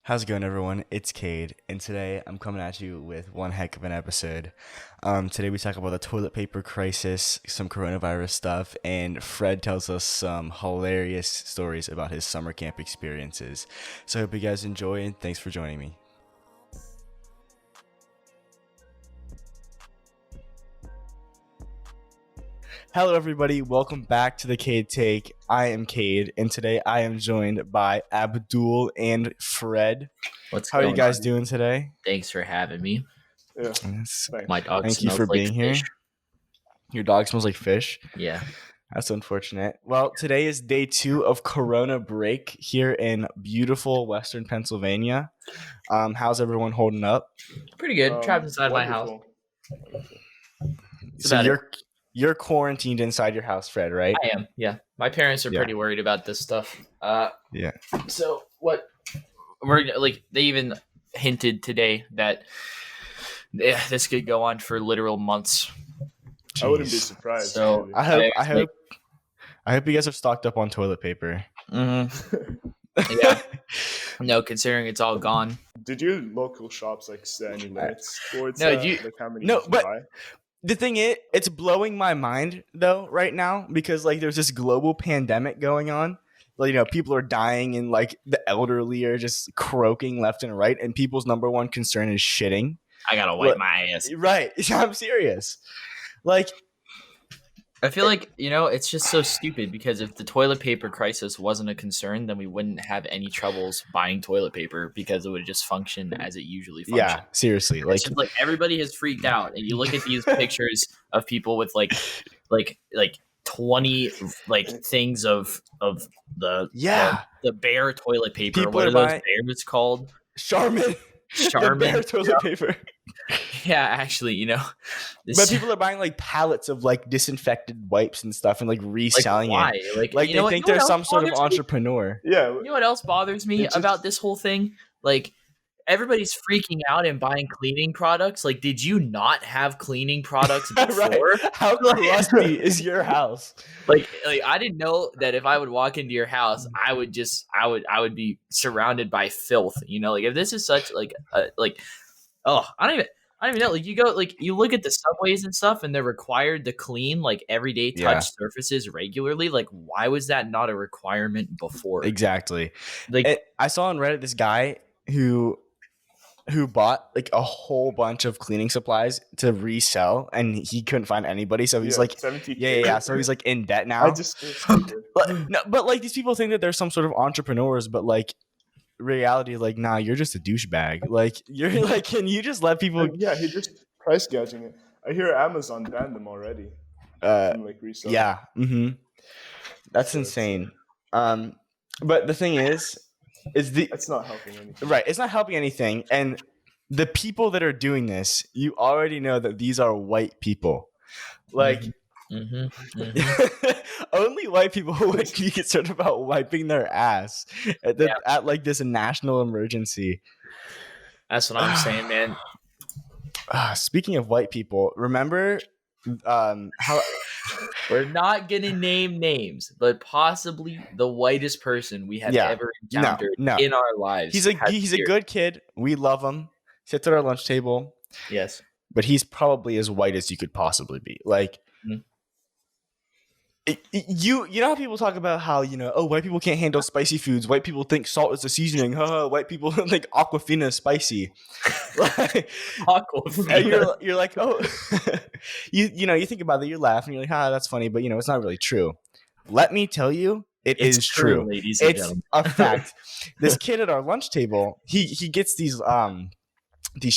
How's it going, everyone? It's Cade, and today I'm coming at you with one heck of an episode. Today we talk about the toilet paper crisis, some coronavirus stuff, and Fred tells us some hilarious stories about his summer camp experiences. So I hope you guys enjoy, and thanks for joining me. Hello, everybody. Welcome back to the Cade Take. I am Cade, and today I am joined by Abdul and Fred. How are you guys doing today? Thanks for having me. Yeah. Yes. My dog Thank you smells for like being here. fish. Your dog smells like fish. Yeah. That's unfortunate. Well, today is day 2 of Corona break here in beautiful Western Pennsylvania. How's everyone holding up? Pretty good. Trapped inside my house. Wonderful. So you're quarantined inside your house, Fred, right? I am. Yeah. My parents are pretty worried about this stuff. Yeah. So what? They even hinted today that this could go on for literal months. I wouldn't be Jeez. surprised. So really. I hope you guys are stocked up on toilet paper. Yeah. No, considering it's all gone. Did your local shops set any limits towards No, how many No, you can but- buy? The thing is, it's blowing my mind though right now because there's this global pandemic going on. People are dying and the elderly are just croaking left and right, and people's number one concern is shitting. I gotta wipe my ass. Right. I'm serious. I feel like, it's just so stupid because if the toilet paper crisis wasn't a concern, then we wouldn't have any troubles buying toilet paper because it would just function as it usually functions. Yeah, seriously. It's just everybody has freaked out, and you look at these pictures of people with like 20 things of the the bear toilet paper. People What are are those buying- bears called? Charmin. The Charmin. bear toilet paper. Yeah, actually, But people are buying pallets of disinfected wipes and stuff and reselling why? it. They think they're some sort of entrepreneur. Yeah. You know what else bothers me about this whole thing? Everybody's freaking out and buying cleaning products. Did you not have cleaning products before? Right. How crusty is your house? I didn't know that if I would walk into your house, I would be surrounded by filth. If this is such I don't even know. You look at the subways and stuff, and they're required to clean everyday touch surfaces regularly. Why was that not a requirement before? Exactly. I saw on Reddit this guy who bought a whole bunch of cleaning supplies to resell, and he couldn't find anybody, so he's 70K. so he's in debt now. I just feel stupid. but these people think that they're some sort of entrepreneurs, but reality, nah, you're just a douchebag. You're can you just let people? Yeah, he just price gouging it. I hear Amazon banned them already. From, resell. Yeah. That's insane. But the thing is it's not helping anything. Right, it's not helping anything, and the people that are doing this, you already know that these are white people. Only white people would be concerned about wiping their ass at this national emergency. That's what I'm saying, man. Speaking of white people, remember how we're not gonna name names, but possibly the whitest person we have ever encountered in our lives. He's a good kid. We love him. Sits at our lunch table. Yes, but he's probably as white as you could possibly be. You know how people talk about how white people can't handle spicy foods. White people think salt is a seasoning. White people think Aquafina is spicy. Aquafina. And you're like, oh, you think about it, you laugh, and you're like, that's funny, but it's not really true. Let me tell you, it's is true. Ladies and gentlemen. A fact. This kid at our lunch table, he gets these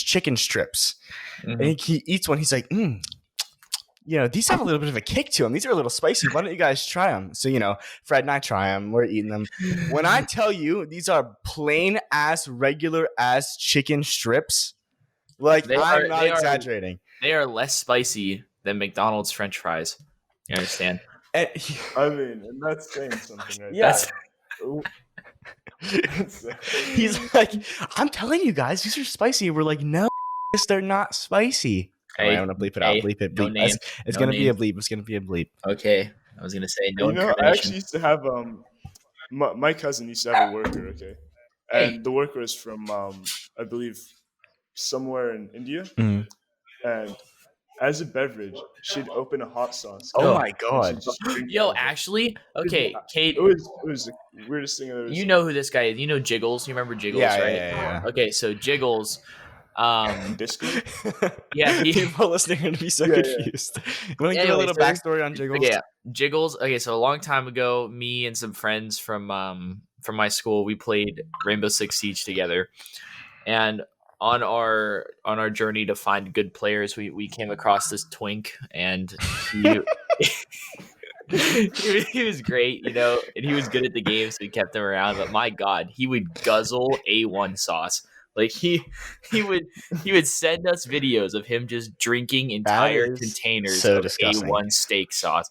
chicken strips, and he eats one. He's like, these have a little bit of a kick to them. These are a little spicy. Why don't you guys try them? So, Fred and I try them. We're eating them. When I tell you these are plain ass, regular ass chicken strips, I'm not exaggerating. They are less spicy than McDonald's French fries. You understand? And that's saying something, right? Yeah. He's like, I'm telling you guys, these are spicy. We're like, no, they're not spicy. Hey, I want to bleep it out. Bleep it. Bleep. No it's going to be a bleep. It's going to be a bleep. Okay. I was going to say no I actually used to have my cousin used to have a worker, okay? and the worker was from I believe somewhere in India, Mhm. and as a beverage, she'd open a hot sauce. Oh Oh. my and god. she'd just drink Yo, out of it. actually, okay, Kate, It was the weirdest thing I've ever you seen. know who this guy is. You know Jiggles. You remember Jiggles, Yeah, right? yeah. Okay, so Jiggles, Discord? yeah, People listening are gonna be so Yeah, yeah. confused. You want to give a Anyways, little there's- backstory on Jiggles? okay, yeah, Jiggles. Okay, so a long time ago, me and some friends from my school, we played Rainbow Six Siege together, and on our journey to find good players, we came across this twink, and he he was great, you know, and he was good at the game, so we kept him around. But my God, he would guzzle A1 sauce. Like he would send us videos of him just drinking entire is containers so of disgusting. A1 steak sauce.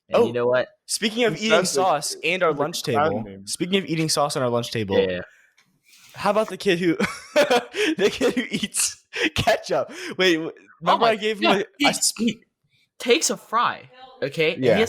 And you know what? Speaking of It eating sounds like- sauce and our sounds like lunch a clown table. name. Speaking of eating sauce on our lunch table, Yeah. how about the kid who eats ketchup? Wait, remember my I gave him God, a he takes a fry, okay, Yeah. and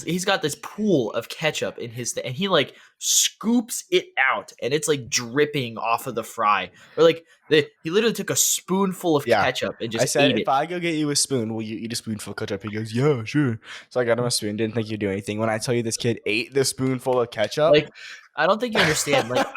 he's got this pool of ketchup in his and he like scoops it out, and it's like dripping off of the fry, or like he literally took a spoonful of Yeah. ketchup and just I said, ate if it. I go get you a spoon, will you eat a spoonful of ketchup? He goes, yeah, sure. So I got him a spoon. Didn't think you'd do anything. When I tell you this kid ate the spoonful of ketchup, Like, I don't think you understand. Like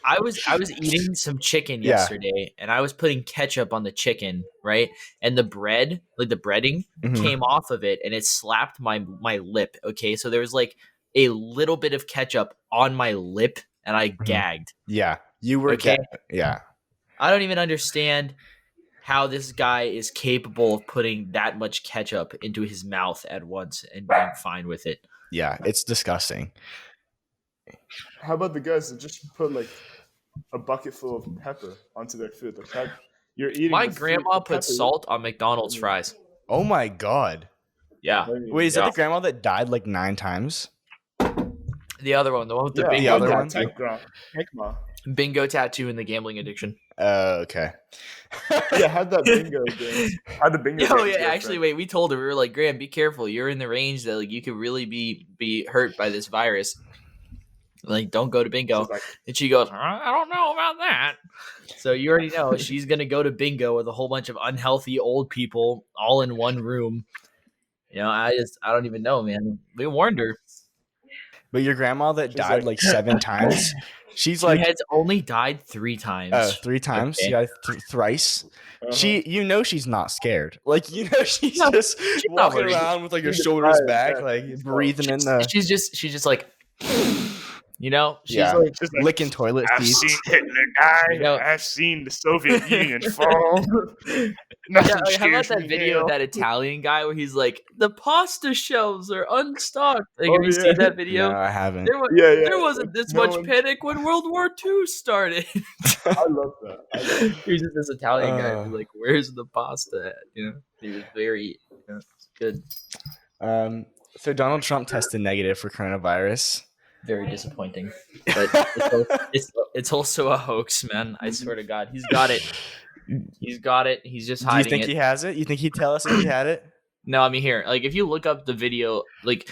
I was eating some chicken Yeah. yesterday, and I was putting ketchup on the chicken, right? And the bread, like the breading, Mhm. came off of it, and it slapped my lip. Okay, so there was like a little bit of ketchup on my lip, and I gagged. yeah, you were Okay. yeah. I don't even understand how this guy is capable of putting that much ketchup into his mouth at once and being fine with it. Yeah, it's disgusting. How about the guys that just put like a bucket full of pepper onto their food? Like that, you're eating. My the food- grandma the put pepper- salt on McDonald's fries. Oh my god. Yeah. Wait, is that Yeah. the grandma that died like 9 times? The other one, the one with the Yeah, bingo, the other yeah, one? Tech Grandma. Heckma. bingo tattoo and the gambling addiction. Okay. Yeah, had that bingo game. Had the bingo. Oh games yeah, actually, girlfriend. wait. We told her, we were like, Graham, be careful. You're in the range that like you could really be hurt by this virus. Like, don't go to bingo. She's like, And she goes, I don't know about that. So you already know she's gonna go to bingo with a whole bunch of unhealthy old people all in one room. You know, I don't even know, man. We warned her. But your grandma that She's died like- like 7 times, she's She like has only died 3 times. 3 times. Okay. She got thrice. uh-huh. She's not scared. Like, she's No, just not walking worried. around with like her She's shoulders tired, back, yeah. like breathing in the She's just like, you know, she's Yeah. like, She's like, licking toilet I've seats. seen Hitler die. You know- I've seen the Soviet Union fall. Nothing yeah, like, how about scares that me video now. of that Italian guy where he's like, the pasta shelves are unstocked? Like, Oh, have you yeah. seen that video? No, I haven't. Yeah, yeah. There wasn't this No much one- panic when World War II started. I love that. I love that. He's just this Italian guy who's Uh. like, where's the pasta at? You know, he was very good. So Donald Trump tested negative for coronavirus. Very disappointing. But it's also a hoax, man. I swear to God. He's got it. He's got it. He's just Do you hiding think it. he has it? You think he'd tell us if he had it? No, I mean here. Like if you look up the video, like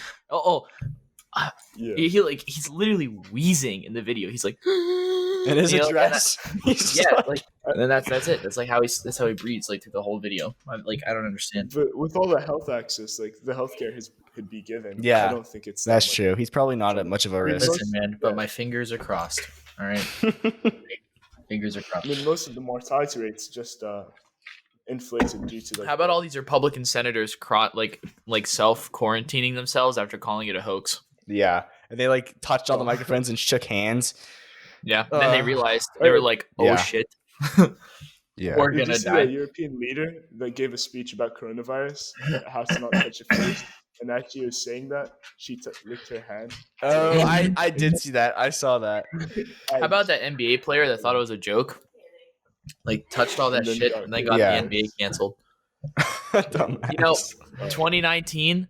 Yeah. he's literally wheezing in the video. He's like In his you know, and address? He's yeah, like- like and then that's it. That's like that's how he breathes like through the whole video. I don't understand. But with all the health access, like the healthcare could be given. Yeah, I don't think it's that that's much. true. He's probably not at much of a risk. Listen, man, but Yeah. my fingers are crossed. All right, fingers are I crossed. mean, most of the mortality rates just inflated due to like. How about all these Republican senators like self quarantining themselves after calling it a hoax? Yeah, and they like touched all the Oh. microphones and shook hands. Yeah. Then they Uh, realized they were like, "Oh yeah. shit, Yeah, we're Did you gonna see die." that European leader that gave a speech about coronavirus, how to not touch it first, and actually was saying that she licked her hand? oh, I did see that. I saw that. How about that NBA player that thought it was a joke? Like touched all that And then shit got- and then got Yeah. the NBA canceled. Dumbass. You know, 2019,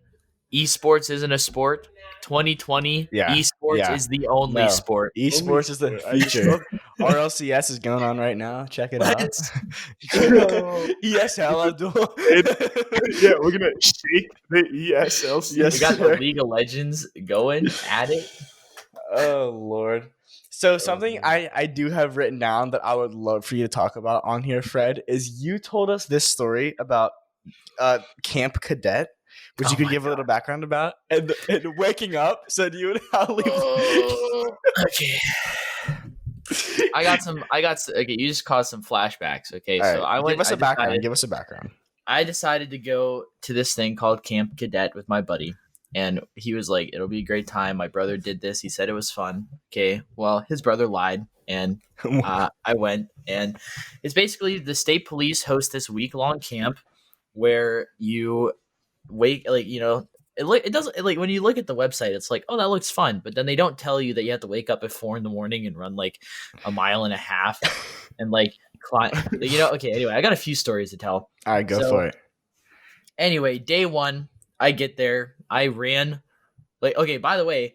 esports isn't a sport. 2020, Yeah. esports Yeah. is the only No. sport. Esports is the sport. I just future. love- RLCS is going on right now. Check it out. Let's- ESL Abdul. Yeah, we're gonna shake the ESL. Yes. We got the League of Legends going at it. Oh Lord. So something I do have written down that I would love for you to talk about on here, Fred, is you told us this story about Camp Cadet, which you could give a little background about, and waking up said you and Hallie. Okay. Okay, you just caused some flashbacks. Okay, All so right, I went. give us a I background. decided- Give us a background. I decided to go to this thing called Camp Cadet with my buddy. And he was like, it'll be a great time. My brother did this. He said it was fun. Okay. Well, his brother lied. And I went. And it's basically the state police host this week-long camp where you wake, like, you know, it doesn't, like, when you look at the website, it's like, oh, that looks fun. But then they don't tell you that you have to wake up at 4 a.m. and run like a mile and a half and like climb, you know. Okay. Anyway, I got a few stories to tell. All right, go for it. Anyway, day one, I get there. I ran. Like, okay, by the way,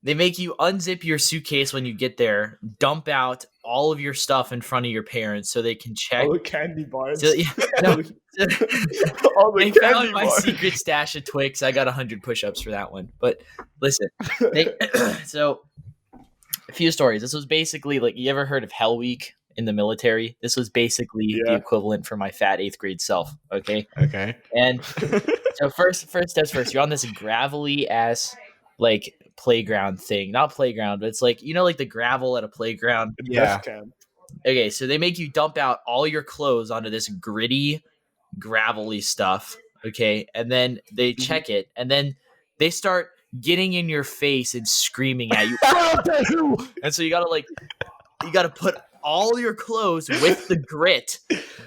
they make you unzip your suitcase when you get there, dump out all of your stuff in front of your parents so they can check. All the candy bars. So, yeah, no, All the they candy found my bars. secret stash of Twix. I got 100 push-ups for that one. But listen, so a few stories. This was basically like, you ever heard of Hell Week in the military? This was basically the Yeah. equivalent for my fat 8th grade self. Okay. Okay. And so first steps first, you're on this gravelly ass like playground thing. Not playground, but it's like, you know, like the gravel at a playground. Yeah. Death camp. Okay, so they make you dump out all your clothes onto this gritty, gravelly stuff. Okay, and then they check it, and then they start getting in your face and screaming at you. And so you gotta put all your clothes with the grit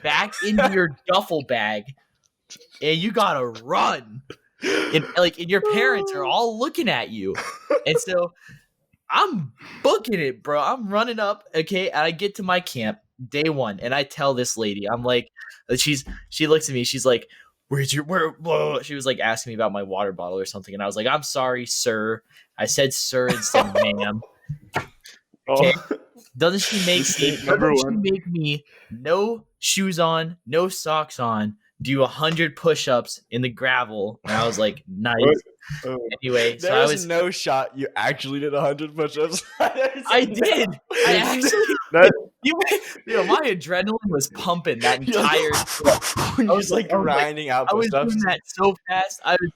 back into your duffel bag, and you gotta run. And your parents are all looking at you, and so I'm booking it, bro. I'm running up, okay, and I get to my camp day one, and I tell this lady, I'm like, she looks at me, she's like, where? She was like asking me about my water bottle or something, and I was like, I'm sorry, sir. I said sir instead of ma'am. Oh, Doesn't she make Mistake number one. me no shoes on, no socks on, do 100 push-ups in the gravel? And I was like, nice. oh. Anyway, so There I was was no shot you actually did 100 push-ups. I did. I actually That- you know, my adrenaline was pumping that You're entire like, I was like- grinding out I was push-ups. doing that so fast. I was,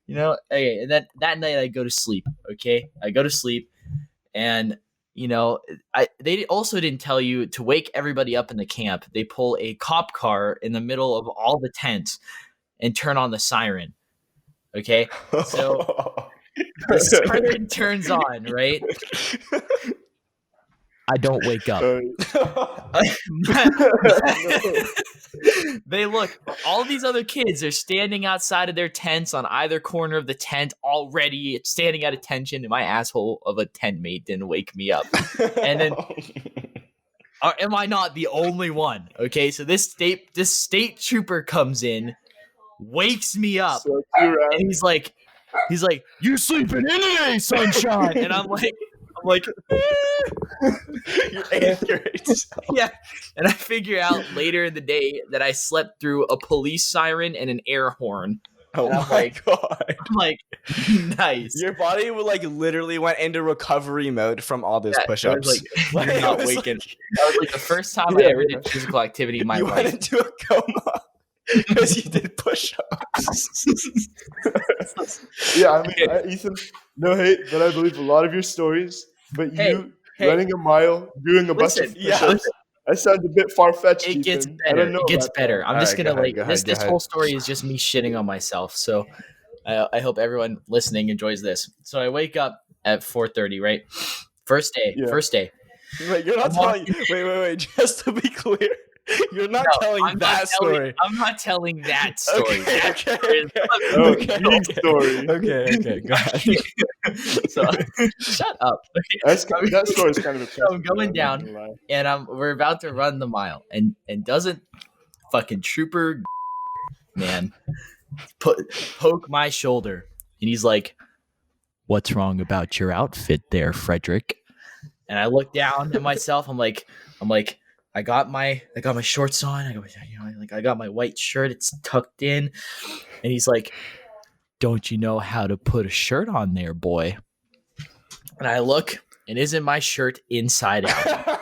you know, okay. And then that night I go to sleep. Okay, I go to sleep, and you know, they also didn't tell you to wake everybody up in the camp. They pull a cop car in the middle of all the tents and turn on the siren. Okay, so the siren turns on, right? I don't wake up. They look, all these other kids are standing outside of their tents on either corner of the tent already, standing at attention, and my asshole of a tent mate didn't wake me up. And then am I not the only one? Okay, so this state trooper comes in, wakes me up, So you're and he's like, "You sleeping in today, sunshine?" And I'm like, Your 8th grade self. yeah. And I figure out later in the day that I slept through a police siren and an air horn. Oh And I'm my like- god. I'm like, nice. Your body would like literally went into recovery mode from all those Yeah, it push-ups. was like, you're not it was waking. like That was like the first time I Yeah, ever yeah. did physical activity in my you went life. into a coma because you did push-ups. Yeah, I mean, Ethan, no hate, but I believe a lot of your stories. But you Hey, running a mile, doing a bunch of listen, yeah. push-ups, that sounds a bit far-fetched, it gets Ethan. I better. don't know It gets about better. that. I'm just Alright, gonna go ahead, like go this. ahead, go This ahead. whole story is just me shitting on myself. So I hope everyone listening enjoys this. So I wake up at 4:30. Right, first day. Yeah. First day. Wait, you're not I'm telling. Wait. Just to be clear, you're not No, telling I'm that not story. I'm not telling that story. Okay, That story is Oh, okay, the story. okay. Go ahead. So shut up. That story is kind of impressive. I'm going I'm down. not gonna lie. And we're about to run the mile, and doesn't fucking trooper man poke my shoulder, and he's like, "What's wrong about your outfit there, Frederick?" And I look down at myself. I'm like, I got my shorts on. I got my white shirt. It's tucked in, and he's like, "Don't you know how to put a shirt on there, boy?" And I look, and isn't my shirt inside out?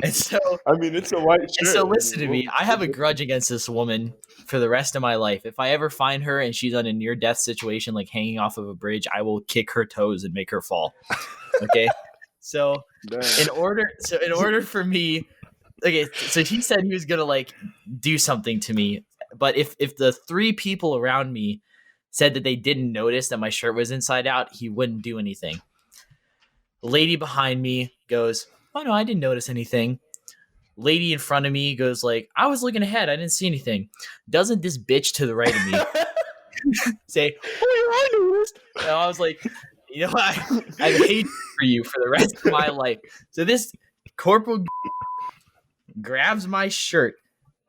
And so, I mean, it's a white shirt. and so listen to me. I have a grudge against this woman for the rest of my life. If I ever find her and she's on a near-death situation, like hanging off of a bridge, I will kick her toes and make her fall. Okay. So in order for me, okay, so he said he was gonna like do something to me, but if the 3 people around me said that they didn't notice that my shirt was inside out, he wouldn't do anything. The lady behind me goes, "Oh no, I didn't notice anything." Lady in front of me goes like, "I was looking ahead, I didn't see anything." Doesn't this bitch to the right of me say, "Oh yeah, I noticed." And I was like, you know, I hate for you for the rest of my life. So this corporal grabs my shirt,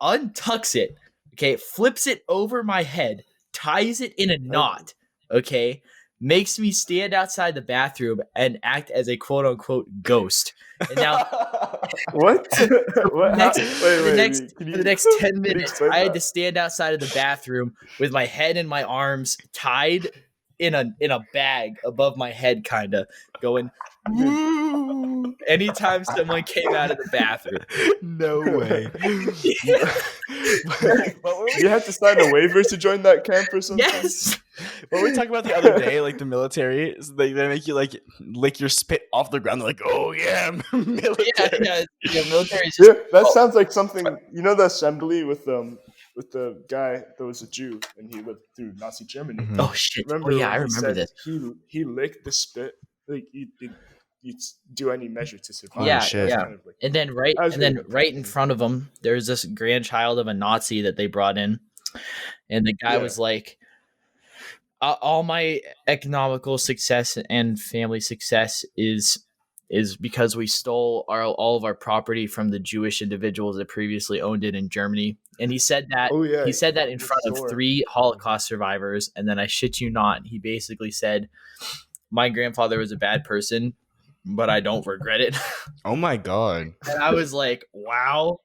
untucks it, okay, flips it over my head, ties it in a knot, okay, makes me stand outside the bathroom and act as a quote unquote ghost. And now what? What? For the next 10 minutes, I had to stand outside of the bathroom with my head and my arms tied in a bag above my head, kind of going, "Woo!" anytime someone came out of the bathroom. No way. You had to sign a waiver to join that camp or something? Yes. What we talked about the other day, like the military, they make you like lick your spit off the ground. They're like, "Oh yeah, military." Yeah, military is Yeah, that sounds like something. You know the assembly with the guy that was a Jew and he lived through Nazi Germany. Mhm. Oh shit! Remember Oh yeah, when I he remember said this. He licked the spit like you'd do any measure to survive. Yeah, shit. yeah. Kind of like, And then right in front of him, there's this grandchild of a Nazi that they brought in, and the guy was like, "All my economical success and family success is because we stole all of our property from the Jewish individuals that previously owned it in Germany." And he said that he said that in front of 3 Holocaust survivors, and then I shit you not, he basically said, "My grandfather was a bad person, but I don't regret it." Oh my god. And I was like, wow,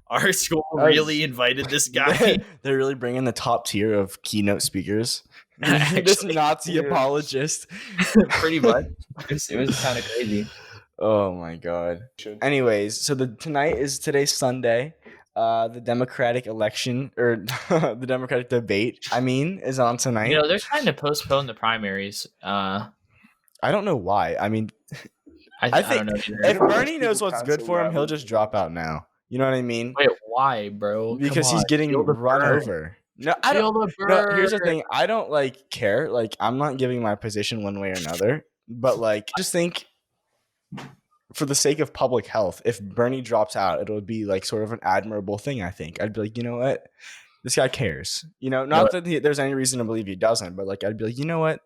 our school really invited this guy. They're really bringing the top tier of keynote speakers. This Nazi apologist. Pretty much. It was kind of crazy. Oh my god. Anyways, so today's Sunday. The Democratic election or the Democratic debate, is on tonight. You know, they're trying to postpone the primaries. I don't know why. I mean, I think don't know either. if Bernie knows what's good for him, he'll just drop out now. You know what I mean? Wait, why, bro? Because he's getting run over. No, I don't. No, here's the thing. I don't care. I'm not giving my position one way or another. But I just think, for the sake of public health, if Bernie drops out, it'll be sort of an admirable thing. I think I'd be like, you know what, this guy cares. Not that there's any reason to believe he doesn't, but I'd be like, you know what,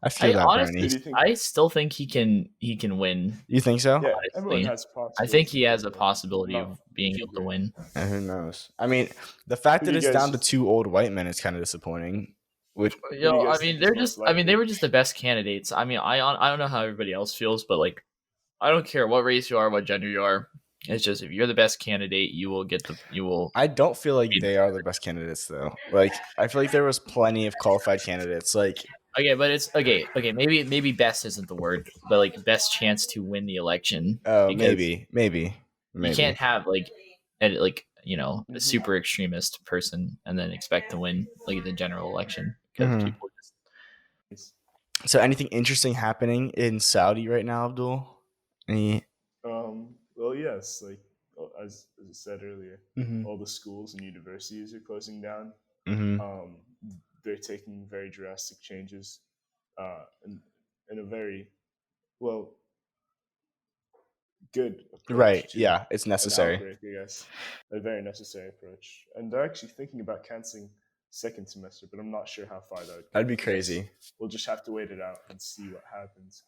I feel that honestly, Bernie. I still think he can win. You think so? Yeah, everyone has I think he has a possibility of being able to win. And who knows? I mean, the fact that it's down to 2 old white men is kind of disappointing. Which, they were just the best candidates. I mean, I don't know how everybody else feels, but I don't care what race you are, what gender you are. It's just, if you're the best candidate, you will. I don't feel like they are the best candidates though. I feel like there was plenty of qualified candidates. Okay, but it's okay. Maybe best isn't the word, but best chance to win the election. Oh, maybe. You can't have a super extremist person and then expect to win the general election because people just. So, anything interesting happening in Saudi right now, Abdul? Any? Well, yes. As I said earlier, all the schools and universities are closing down. They're taking very drastic changes, in a very good approach. Right. Yeah, it's necessary. Outbreak, I guess. A very necessary approach, and they're actually thinking about canceling second semester, but I'm not sure how far that would go. That'd be crazy. We'll just have to wait it out and see what happens.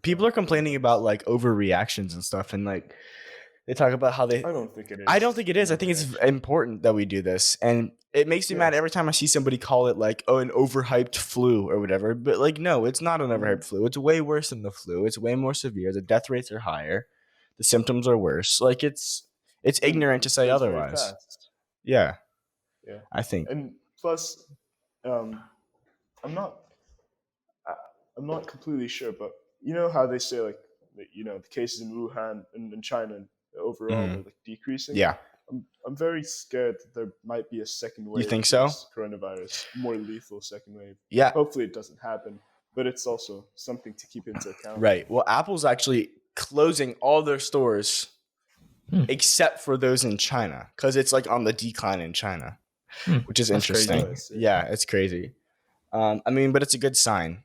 People are complaining about overreactions and stuff, and they talk about how they. I don't think it is. I don't think it is. I think it's important that we do this, and it makes me mad every time I see somebody call it an overhyped flu or whatever. But no, it's not an overhyped flu. It's way worse than the flu. It's way more severe. The death rates are higher. The symptoms are worse. It's ignorant to say otherwise. Yeah. I think. And plus, I'm not completely sure, but you know how they say like the cases in Wuhan and in China overall are like decreasing. Yeah. I'm very scared that there might be a second wave. You think of so? this coronavirus, more lethal second wave. Yeah. Hopefully it doesn't happen, but it's also something to keep into account. Right. Well, Apple's actually closing all their stores except for those in China because it's like on the decline in China, which is interesting. Crazy. Yeah, it's crazy. I mean, but it's a good sign.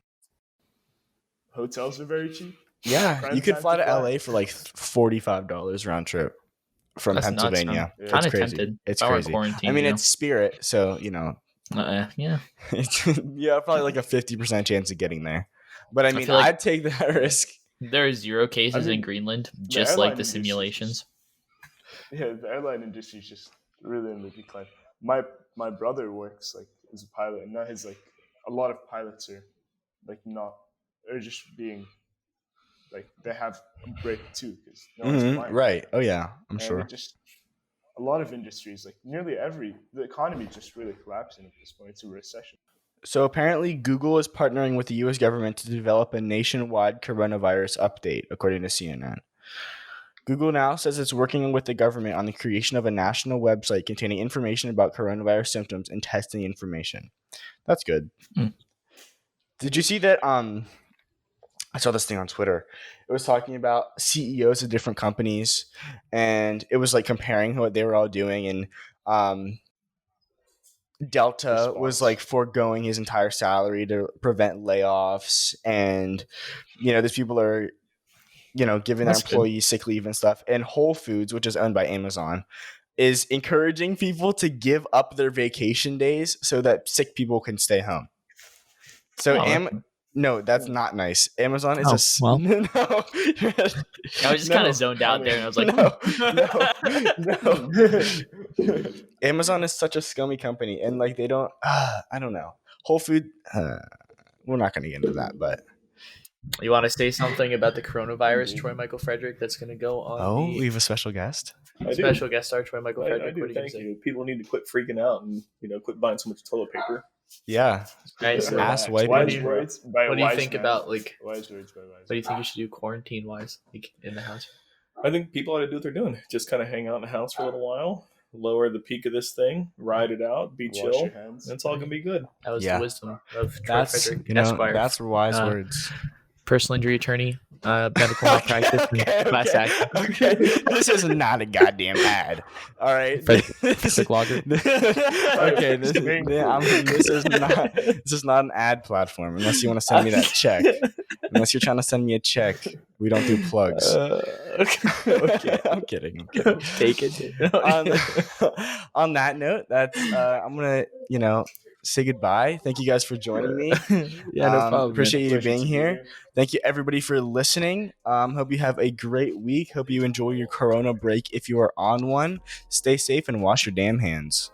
Hotels are very cheap. Yeah, you could fly to LA for like $45 round trip from Pennsylvania. Nuts, it's crazy. Tempted. It's crazy. I mean, it's Spirit, so yeah. You have probably like a 50% chance of getting there. But I mean, I'd take that risk. There are 0 cases in Greenland, just like the simulations. The airline industry is just really in the decline. My brother works like as a pilot, and now his like a lot of pilots are like they're just being like they have a break too because no one's flying. Right. Oh yeah, I'm sure. Just a lot of industries, like nearly the economy is just really collapsing at this point. It's a recession. So apparently Google is partnering with the U.S. government to develop a nationwide coronavirus update, according to CNN. Google now says it's working with the government on the creation of a national website containing information about coronavirus symptoms and testing information. That's good. Did you see that? I saw this thing on Twitter. It was talking about CEOs of different companies, and it was like comparing what they were all doing. And Delta was like foregoing his entire salary to prevent layoffs, and these people are giving their employees sick leave and stuff. And Whole Foods, which is owned by Amazon, is encouraging people to give up their vacation days so that sick people can stay home. So no, that's not nice. Amazon is no. I was just kind of zoned out there, and I was like, no. Amazon is such a scummy company, and like they don't. I don't know. Whole Food. We're not going to get into that, but. You want to say something about the coronavirus, Troy Michael Frederick, that's going to go on? We have a special guest. Special guest star, Troy Michael Frederick. I do. Thank you. People need to quit freaking out and quit buying so much toilet paper. Yeah. Right, so ass wiping. What do you think about like? Wise words by wise. What do you think you should do quarantine wise, like in the house? I think people ought to do what they're doing. Just kind of hang out in the house for a little while, lower the peak of this thing, ride it out, be chill. It's all gonna be good. That was the wisdom of Troy Frederick, Esquire. That's wise words. Personal injury attorney, medical malpractice, class action. Okay, this is not a goddamn ad. All right, Frederick Logger. Okay, this is not an ad platform unless you want to send me that check. Unless you're trying to send me a check, we don't do plugs. Okay. I'm kidding. Take it. On that note, that's I'm gonna say goodbye. Thank you guys for joining me. Yeah, no problem. Appreciate you being here. Thank you everybody for listening. Hope you have a great week. Hope you enjoy your Corona break if you are on one. Stay safe and wash your damn hands.